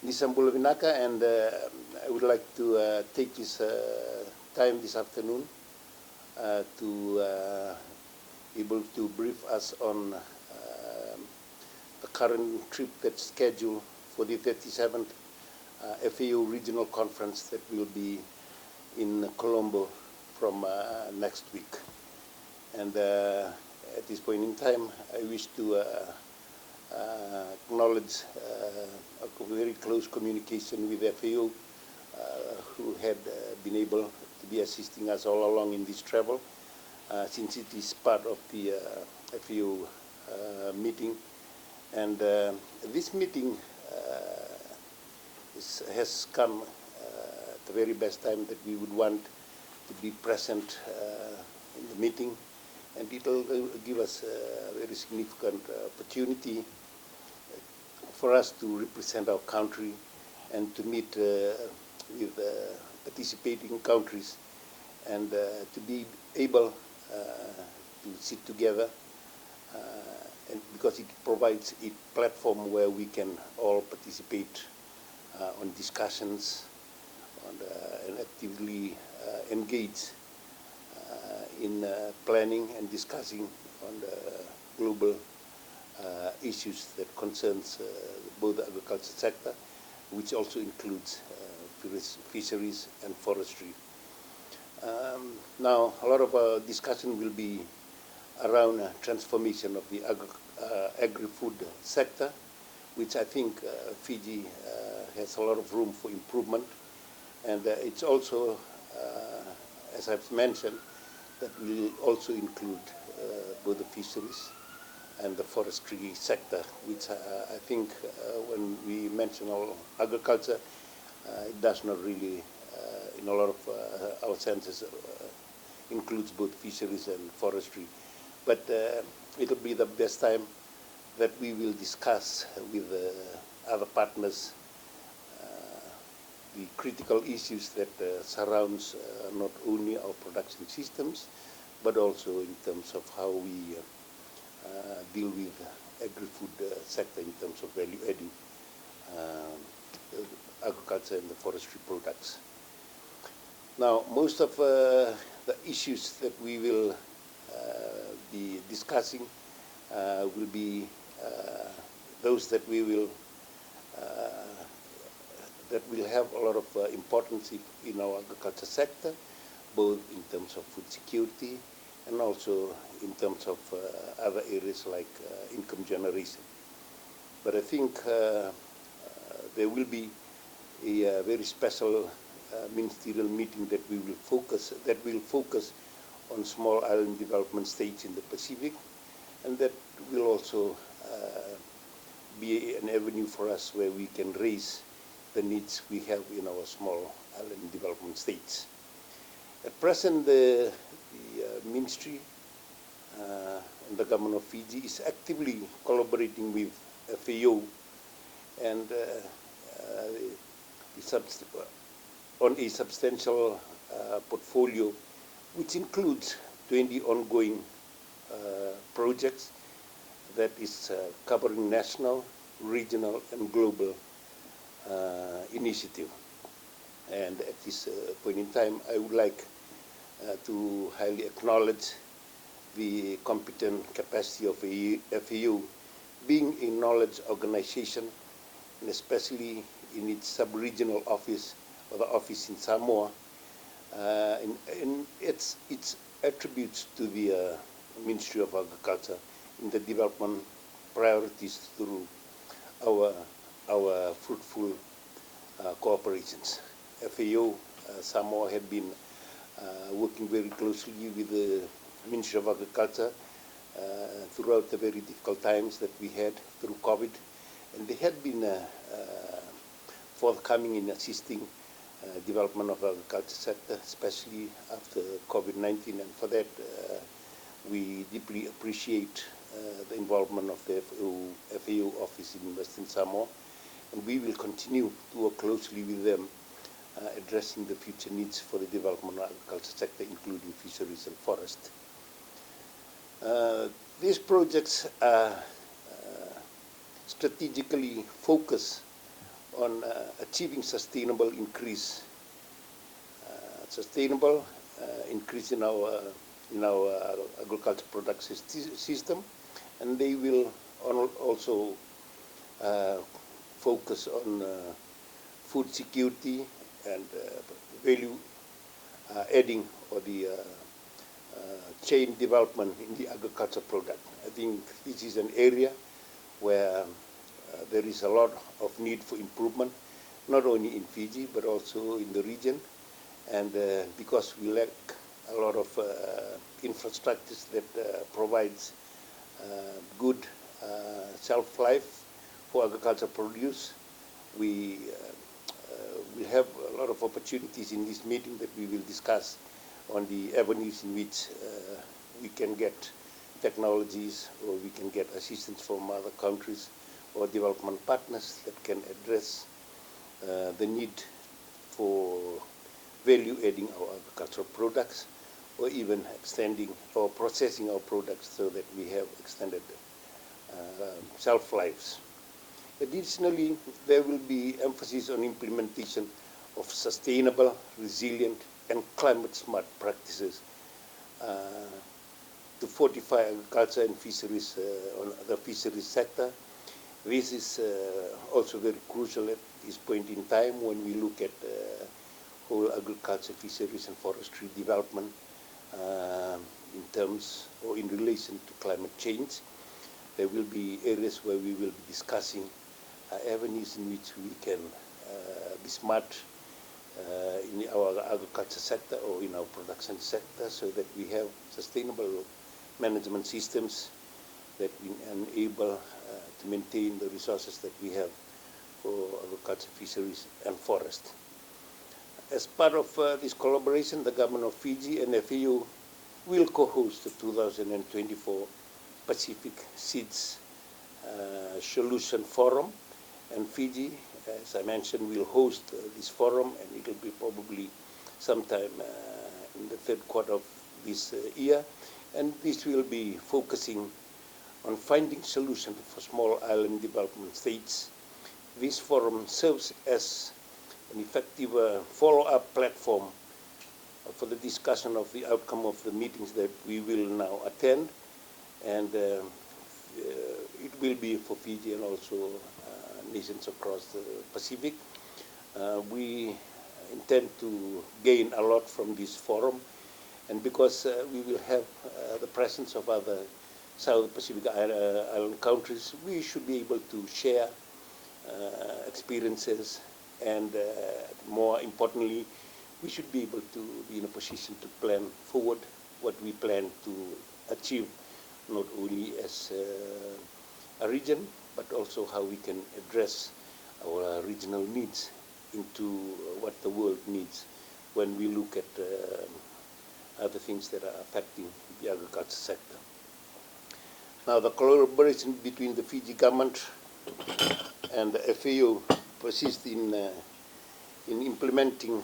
Nisambulavinaca, and I would like to take this time this afternoon to able to brief us on the current trip that's scheduled for the 37th FAO Regional Conference that will be in Colombo from next week. And at this point in time, I wish to acknowledge a very close communication with FAO, who had been able to be assisting us all along in this travel, since it is part of the FAO meeting. And this meeting has come at the very best time that we would want to be present in the meeting, and it will give us a very significant opportunity for us to represent our country and to meet with participating countries, and to be able to sit together, and because it provides a platform where we can all participate on discussions and actively engage in planning and discussing on the global issues that concerns both the agriculture sector, which also includes fisheries and forestry. Now, a lot of our discussion will be around transformation of the agri-food sector, which I think Fiji has a lot of room for improvement. And it's also, as I've mentioned, that will also include both the fisheries and the forestry sector, which I think when we mention agriculture, it does not really, in a lot of our senses, includes both fisheries and forestry. But it'll be the best time that we will discuss with other partners the critical issues that surrounds not only our production systems, but also in terms of how we deal with agri-food sector in terms of value-adding agriculture and the forestry products. Now, most of the issues that we will be discussing will be those that we will that will have a lot of importance in our agriculture sector, both in terms of food security and also in terms of other areas like income generation. But I think there will be a very special ministerial meeting that will focus on small island development states in the Pacific, and that will also be an avenue for us where we can raise the needs we have in our small island development states. At present, the ministry and the government of Fiji is actively collaborating with FAO and on a substantial portfolio, which includes 20 ongoing projects that is covering national, regional, and global initiative. And at this point in time, I would like to highly acknowledge the competent capacity of FAO, being a knowledge organization, and especially in its sub-regional office, or the office in Samoa, and its attributes to the Ministry of Agriculture in the development priorities through our fruitful cooperations. FAO Samoa had been working very closely with the Ministry of Agriculture throughout the very difficult times that we had through COVID, and they had been forthcoming in assisting development of the agriculture sector, especially after COVID-19, and for that we deeply appreciate the involvement of the FAO office in Western Samoa, and we will continue to work closely with them addressing the future needs for the development of the agriculture sector, including fisheries and forest. These projects are strategically focused on achieving sustainable increase in our agriculture production system, and they will also focus on food security and value adding, or the chain development in the agriculture product. I think this is an area where there is a lot of need for improvement, not only in Fiji but also in the region, and because we lack a lot of infrastructures that provides good shelf life for agricultural produce. We will have a lot of opportunities in this meeting that we will discuss on the avenues in which we can get technologies, or we can get assistance from other countries or development partners that can address the need for value adding our agricultural products, or even extending or processing our products so that we have extended shelf lives. Additionally, there will be emphasis on implementation of sustainable, resilient, and climate-smart practices to fortify agriculture and fisheries on the fisheries sector. This is also very crucial at this point in time when we look at whole agriculture, fisheries, and forestry development in terms or in relation to climate change. There will be areas where we will be discussing avenues in which we can be smart in our agriculture sector or in our production sector, so that we have sustainable management systems that will enable to maintain the resources that we have for agriculture, fisheries, and forest. As part of this collaboration, the government of Fiji and FAO will co-host the 2024 Pacific Seeds Solution Forum, and Fiji, as I mentioned, will host this forum, and it will be probably sometime in the third quarter of this year, and this will be focusing on finding solutions for small island development states. This forum serves as an effective follow-up platform for the discussion of the outcome of the meetings that we will now attend, and it will be for Fiji and also nations across the Pacific. We intend to gain a lot from this forum, and because we will have the presence of other South Pacific island countries, we should be able to share experiences, and more importantly, we should be able to be in a position to plan forward what we plan to achieve, not only as a region, but also how we can address our regional needs into what the world needs when we look at other things that are affecting the agriculture sector. Now, the collaboration between the Fiji government and the FAO persists in implementing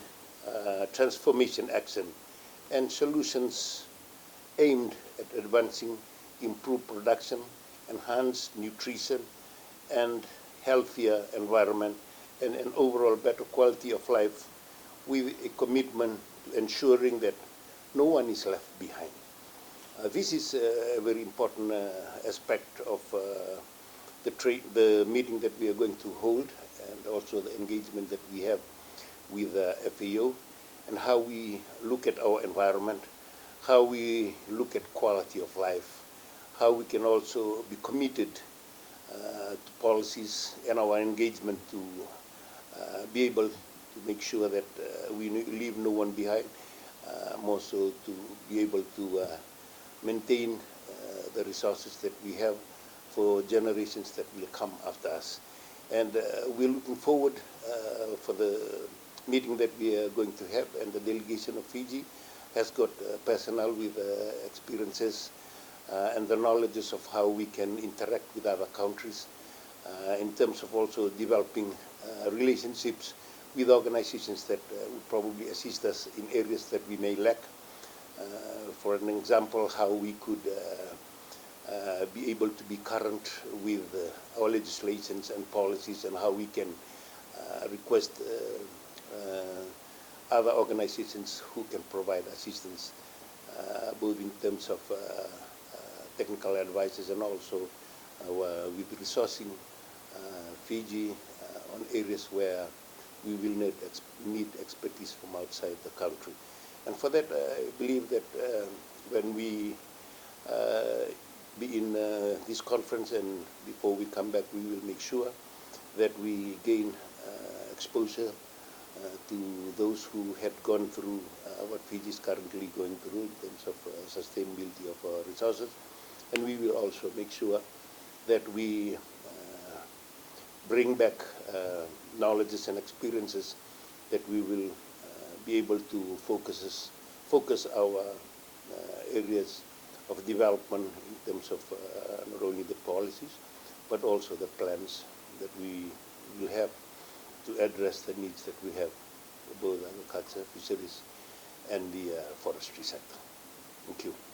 transformation action and solutions aimed at advancing improved production, enhanced nutrition, and healthier environment, and an overall better quality of life, with a commitment to ensuring that no one is left behind. This is a very important aspect of the meeting that we are going to hold, and also the engagement that we have with FAO, and how we look at our environment, how we look at quality of life, how we can also be committed to policies and our engagement to be able to make sure that we leave no one behind, more so to be able to maintain the resources that we have for generations that will come after us. And we're looking forward for the meeting that we are going to have, and the delegation of Fiji has got personnel with experiences and the knowledges of how we can interact with other countries in terms of also developing relationships with organizations that would probably assist us in areas that we may lack. For an example, how we could be able to be current with our legislations and policies, and how we can request other organizations who can provide assistance, both in terms of technical advices and also with resourcing Fiji on areas where we will need expertise from outside the country. And for that, I believe that when we be in this conference and before we come back, we will make sure that we gain exposure to those who had gone through what Fiji is currently going through in terms of sustainability of our resources. And we will also make sure that we bring back knowledges and experiences that we will be able to focus our areas of development in terms of not only the policies, but also the plans that we will have to address the needs that we have for both agriculture, fisheries, and the forestry sector. Thank you.